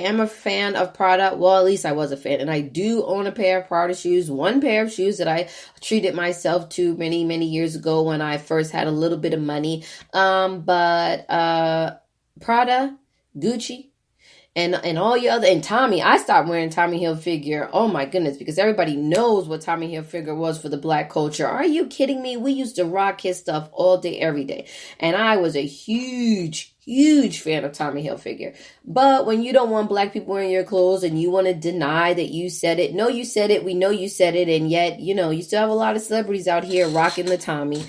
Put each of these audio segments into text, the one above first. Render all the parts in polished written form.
am a fan of Prada. Well, at least I was a fan. And I do own a pair of Prada shoes. One pair of shoes that I treated myself to many, many years ago when I first had a little bit of money. But Prada, Gucci, and all your other, and Tommy, I stopped wearing Tommy Hilfiger. Oh my goodness, because everybody knows what Tommy Hilfiger was for the black culture. Are you kidding me? We used to rock his stuff all day, every day. And I was a huge fan of Tommy Hilfiger. But when you don't want black people wearing your clothes and you want to deny that you said it, no, you said it, we know you said it, and yet, you still have a lot of celebrities out here rocking the Tommy.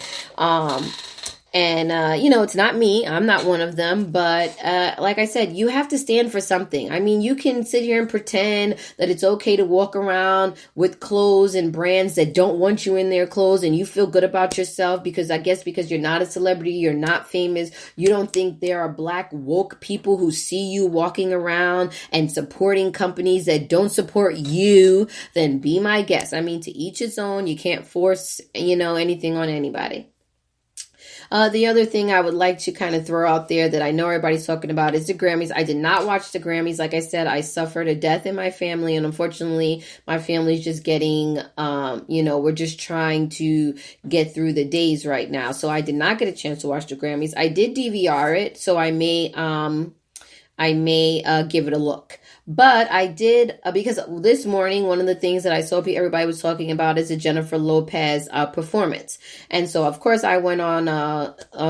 And, it's not me. I'm not one of them. But like I said, you have to stand for something. I mean, you can sit here and pretend that it's okay to walk around with clothes and brands that don't want you in their clothes and you feel good about yourself because you're not a celebrity, you're not famous, you don't think there are black woke people who see you walking around and supporting companies that don't support you, then be my guest. I mean, to each its own. You can't force, anything on anybody. The other thing I would like to kind of throw out there that I know everybody's talking about is the Grammys. I did not watch the Grammys. Like I said, I suffered a death in my family, and unfortunately, my family's just getting, we're just trying to get through the days right now. So I did not get a chance to watch the Grammys. I did DVR it, so I may give it a look. But I did, because this morning, one of the things that I saw everybody was talking about is the Jennifer Lopez performance. And so, of course, I went on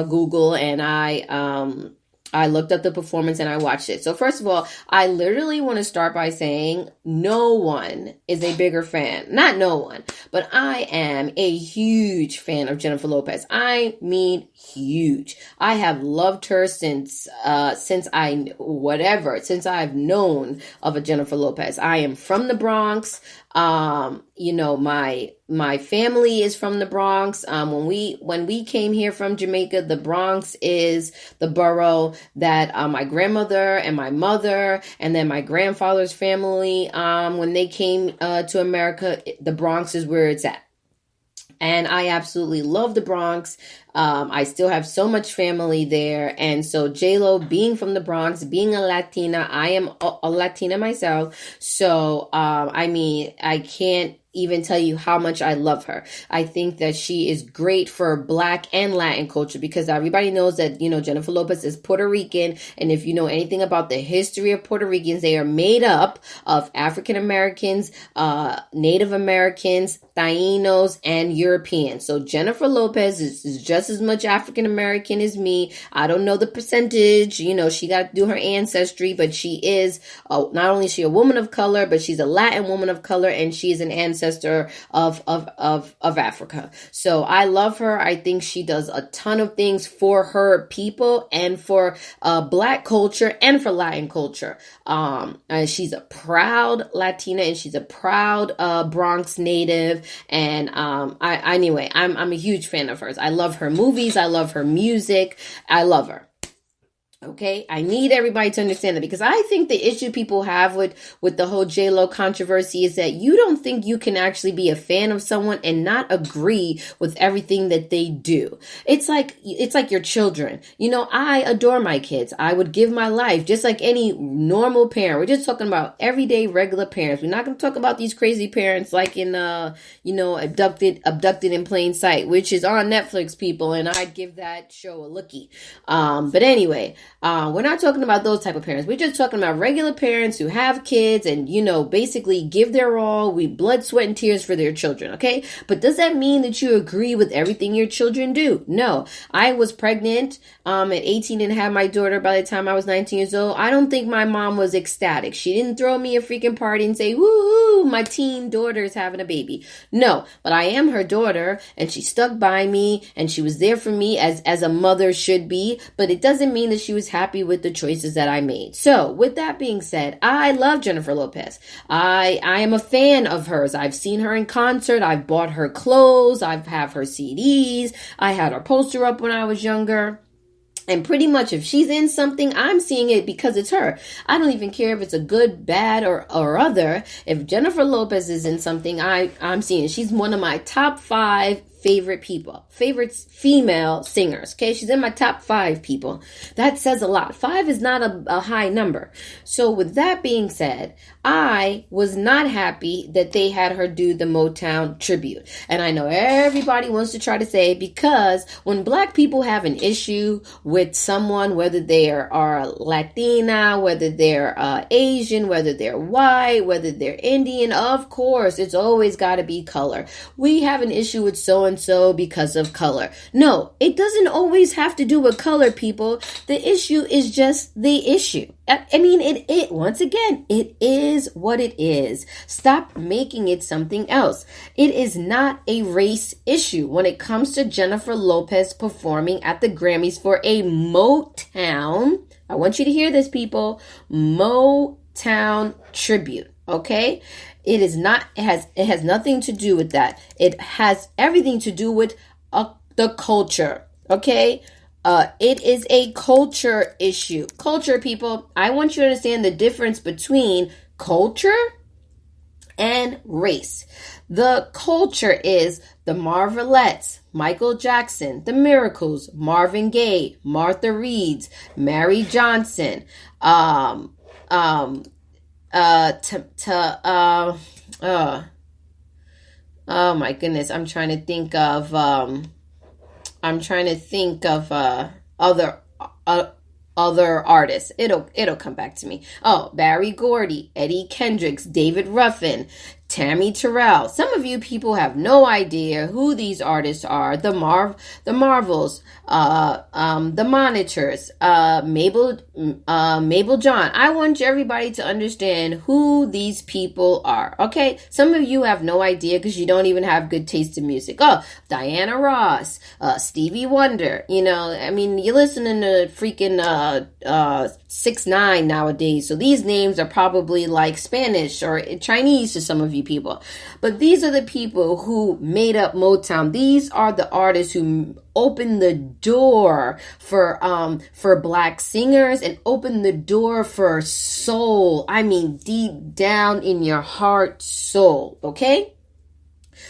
Google and I looked up the performance and I watched it. So first of all, I literally want to start by saying no one is a bigger fan. Not no one, but I am a huge fan of Jennifer Lopez. I mean, huge. I have loved her since I've known of a Jennifer Lopez. I am from the Bronx. My family is from the Bronx. When we came here from Jamaica, the Bronx is the borough that my grandmother and my mother and then my grandfather's family, when they came to America, the Bronx is where it's at. And I absolutely love the Bronx. I still have so much family there. And so J-Lo being from the Bronx, being a Latina, I am a Latina myself. So, I can't even tell you how much I love her. I think that she is great for Black and Latin culture because everybody knows that, Jennifer Lopez is Puerto Rican. And if you know anything about the history of Puerto Ricans, they are made up of African Americans, Native Americans, Tainos, and Europeans. So Jennifer Lopez is just as much African American as me. I don't know the percentage, she got to do her ancestry, but she is not only is she a woman of color, but she's a Latin woman of color, and she is an ancestor of Africa. So I love her. I think she does a ton of things for her people and for Black culture and for Latin culture. She's a proud Latina and she's a proud Bronx native. And I'm a huge fan of hers. I love her movies. I love her music. I love her. Okay, I need everybody to understand that because I think the issue people have with the whole J-Lo controversy is that you don't think you can actually be a fan of someone and not agree with everything that they do. It's like your children. I adore my kids. I would give my life just like any normal parent. We're just talking about everyday regular parents. We're not going to talk about these crazy parents like in abducted in plain sight, which is on Netflix, people, and I'd give that show a looky. But anyway, we're not talking about those type of parents. We're just talking about regular parents who have kids and, basically give their all, we blood, sweat, and tears for their children, okay? But does that mean that you agree with everything your children do? No. I was pregnant at 18 and had my daughter by the time I was 19 years old. I don't think my mom was ecstatic. She didn't throw me a freaking party and say, woohoo, my teen daughter's having a baby. No, but I am her daughter and she stuck by me and she was there for me as a mother should be, but it doesn't mean that she was happy with the choices that I made. So with that being said, I love Jennifer Lopez. I am a fan of hers. I've seen her in concert. I've bought her clothes. I have her CDs. I had her poster up when I was younger. And pretty much if she's in something, I'm seeing it because it's her. I don't even care if it's a good, bad, or other. If Jennifer Lopez is in something, I'm seeing it. She's one of my top 5 favorite people, favorite female singers. Okay, she's in my top 5 people. That says a lot. 5 is not a high number. So with that being said, I was not happy that they had her do the Motown tribute. And I know everybody wants to try to say, because when Black people have an issue with someone, whether they are Latina, whether they're Asian, whether they're white, whether they're Indian, of course, it's always got to be color. We have an issue with so-and-so because of color. No, it doesn't always have to do with color, people. The issue is just the issue. I mean, it once again, it is what it is. Stop making it something else. It is not a race issue when it comes to Jennifer Lopez performing at the Grammys for a Motown. I want you to hear this, people. Motown tribute. Okay? It has nothing to do with that. It has everything to do with the culture. Okay? It is a culture issue. Culture, people. I want you to understand the difference between culture and race. The culture is the Marvelettes, Michael Jackson, The Miracles, Marvin Gaye, Martha Reeves, Mary Johnson, oh my goodness, I'm trying to think of other artists. It'll come back to me. Oh, Barry Gordy, Eddie Kendricks, David Ruffin, Tammy Terrell. Some of you people have no idea who these artists are. The Marvels, the Monitors, Mabel John. I want everybody to understand who these people are. Okay, some of you have no idea because you don't even have good taste in music. Oh, Diana Ross, Stevie Wonder. You know, I mean, you're listening to freaking 6ix9ine nowadays, so these names are probably like Spanish or Chinese to some of you people. But these are the people who made up Motown. These are the artists who opened the door for Black singers and opened the door for soul. I mean, deep down in your heart, soul. Okay?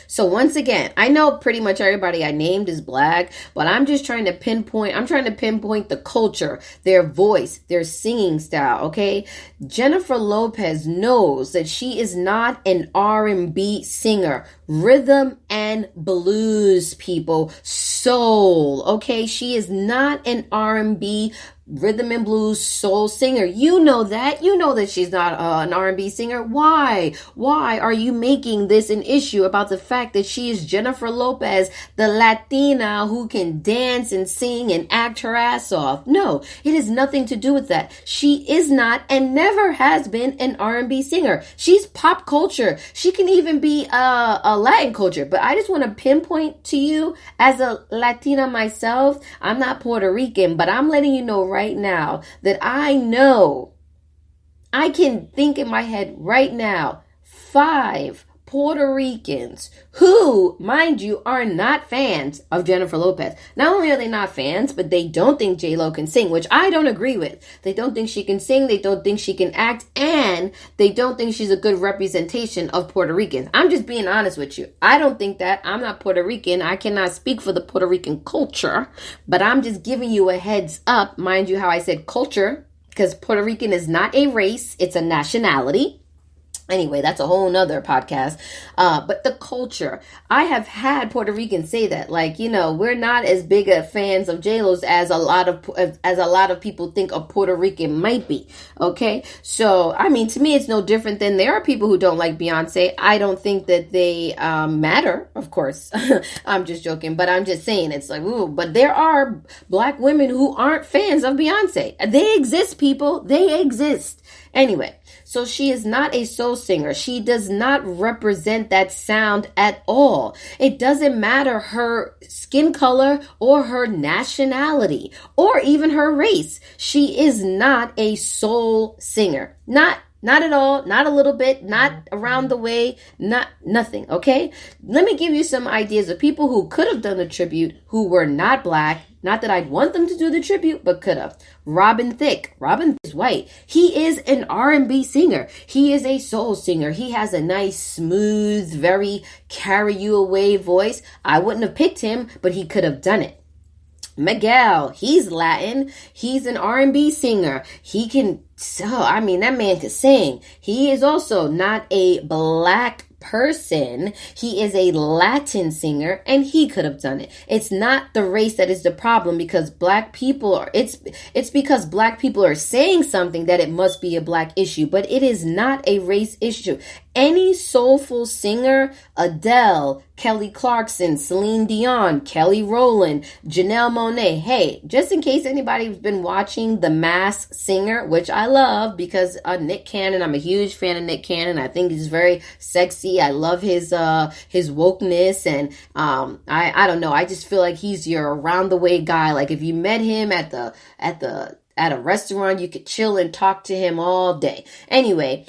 So once again, I know pretty much everybody I named is Black, but I'm trying to pinpoint the culture, their voice, their singing style, okay? Jennifer Lopez knows that she is not an R&B singer, rhythm and blues, people, soul, okay? She is not an R&B rhythm and blues soul singer. You know that. You know that she's not an R&B singer. Why? Why are you making this an issue about the fact that she is Jennifer Lopez, the Latina who can dance and sing and act her ass off? No, it has nothing to do with that. She is not and never has been an R&B singer. She's pop culture. She can even be a Latin culture. But I just want to pinpoint to you, as a Latina myself, I'm not Puerto Rican, but I'm letting you know right now that I know, I can think in my head right now, 5 Puerto Ricans who, mind you, are not fans of Jennifer Lopez. Not only are they not fans, but they don't think J-Lo can sing, which I don't agree with. They don't think she can sing, they don't think she can act, and they don't think she's a good representation of Puerto Ricans. I'm just being honest with you. I don't think that. I'm not Puerto Rican. I cannot speak for the Puerto Rican culture, but I'm just giving you a heads up. Mind you how I said culture, because Puerto Rican is not a race, it's a nationality. Anyway, that's a whole nother podcast. But the culture, I have had Puerto Ricans say that, like, you know, we're not as big a fans of J-Lo's as a lot of people think a Puerto Rican might be. Okay. So, I mean, to me, it's no different than there are people who don't like Beyonce. I don't think that they matter. Of course, I'm just joking, but I'm just saying it's like, ooh, but there are Black women who aren't fans of Beyonce. They exist, people. They exist. Anyway, so she is not a soul singer. She does not represent that sound at all. It doesn't matter her skin color or her nationality or even her race. She is not a soul singer. Not at all, not a little bit, not around the way, nothing, okay? Let me give you some ideas of people who could have done a tribute who were not Black, Not that I'd want them to do the tribute, but could have. Robin Thicke. Robin is white. He is an R&B singer. He is a soul singer. He has a nice, smooth, very carry you away voice. I wouldn't have picked him, but he could have done it. Miguel, he's Latin. He's an R&B singer. He can, that man can sing. He is also not a black person. He is a Latin singer, and he could have done it. It's not the race that is the problem, because black people are, it's because black people are saying something that it must be a black issue, but it is not a race issue. Any soulful singer, Adele, Kelly Clarkson, Celine Dion, Kelly Rowland, Janelle Monáe. Hey, just in case anybody's been watching The Masked Singer, which I love because Nick Cannon, I'm a huge fan of Nick Cannon. I think he's very sexy. I love his wokeness, and I don't know. I just feel like he's your around the way guy. Like if you met him at a restaurant, you could chill and talk to him all day. Anyway,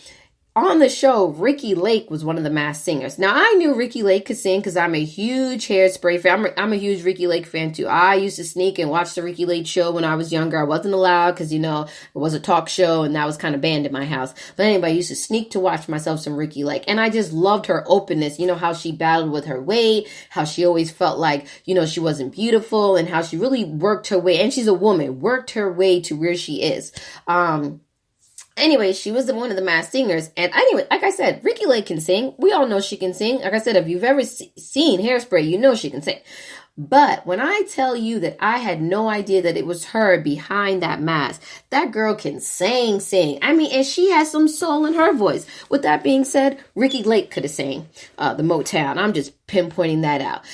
on the show, Ricki Lake was one of the Masked Singers. Now, I knew Ricki Lake could sing because I'm a huge Hairspray fan. I'm a huge Ricki Lake fan, too. I used to sneak and watch the Ricki Lake show when I was younger. I wasn't allowed because, it was a talk show, and that was kind of banned in my house. But anyway, I used to sneak to watch myself some Ricki Lake. And I just loved her openness. How she battled with her weight, how she always felt like, she wasn't beautiful, and how she really worked her way. And she's a woman, worked her way to where she is. Anyway, she was one of the Masked Singers. And anyway, like I said, Ricki Lake can sing. We all know she can sing. Like I said, if you've ever seen Hairspray, you know she can sing. But when I tell you that I had no idea that it was her behind that mask, that girl can sing. And she has some soul in her voice. With that being said, Ricki Lake could have sang the Motown. I'm just pinpointing that out.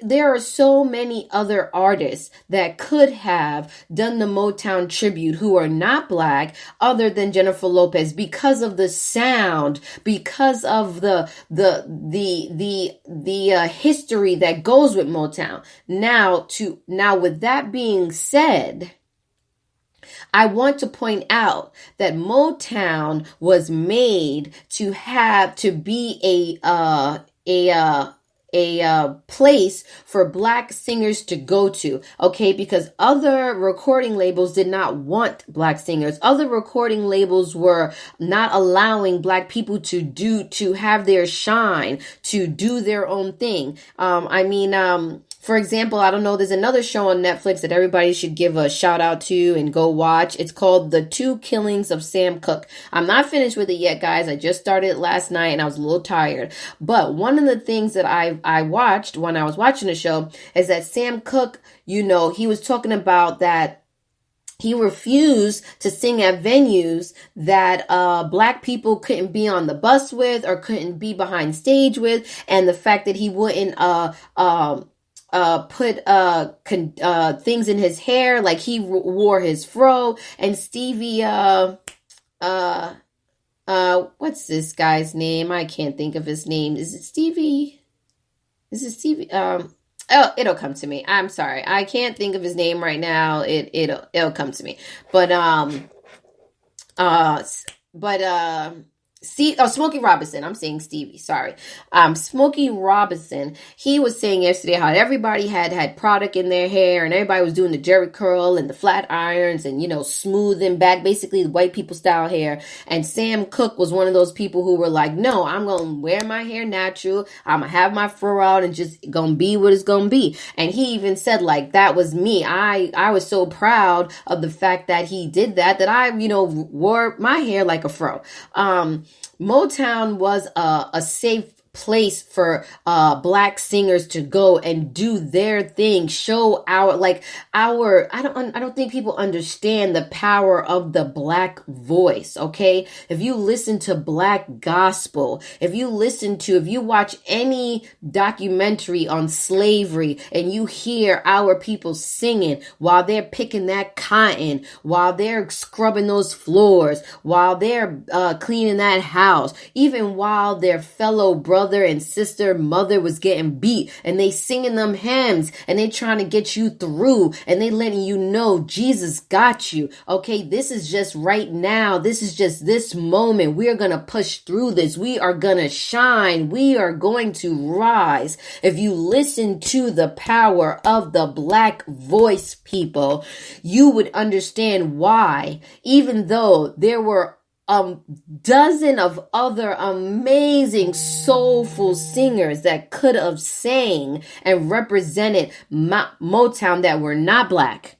There are so many other artists that could have done the Motown tribute who are not black, other than Jennifer Lopez, because of the sound, because of the history that goes with Motown. Now with that being said, I want to point out that Motown was made to be a place for black singers to go to, okay? Because other recording labels did not want black singers. Other recording labels were not allowing black people to have their shine, to do their own thing. For example, I don't know, there's another show on Netflix that everybody should give a shout out to and go watch. It's called The Two Killings of Sam Cooke. I'm not finished with it yet, guys. I just started it last night and I was a little tired. But one of the things that I watched when I was watching the show is that Sam Cooke, he was talking about that he refused to sing at venues that black people couldn't be on the bus with or couldn't be behind stage with. And the fact that he wouldn't put things in his hair, like he wore his fro. And Stevie, what's this guy's name? I can't think of his name. Is it Stevie? Oh, it'll come to me. I'm sorry, I can't think of his name right now. It'll come to me. Smokey Robinson. I'm saying Stevie. Sorry. Smokey Robinson. He was saying yesterday how everybody had product in their hair and everybody was doing the Jerry curl and the flat irons and, smoothing back, basically the white people style hair. And Sam Cooke was one of those people who were like, no, I'm going to wear my hair natural. I'm going to have my fro out and just going to be what it's going to be. And he even said, like, that was me. I was so proud of the fact that he did that I, wore my hair like a fro. Motown was a safe place for black singers to go and do their thing, show I don't think people understand the power of the black voice, okay? If you listen to black gospel, if you watch any documentary on slavery and you hear our people singing while they're picking that cotton, while they're scrubbing those floors, while they're cleaning that house, even while their fellow brothers brother and sister, mother was getting beat, and they singing them hymns, and they trying to get you through, and they letting you know Jesus got you. Okay, this is just right now. This is just this moment. We are going to push through this. We are going to shine. We are going to rise. If you listen to the power of the Black voice, people, you would understand why, even though there were dozen of other amazing soulful singers that could have sang and represented Motown that were not Black,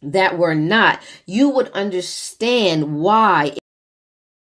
that were not, you would understand why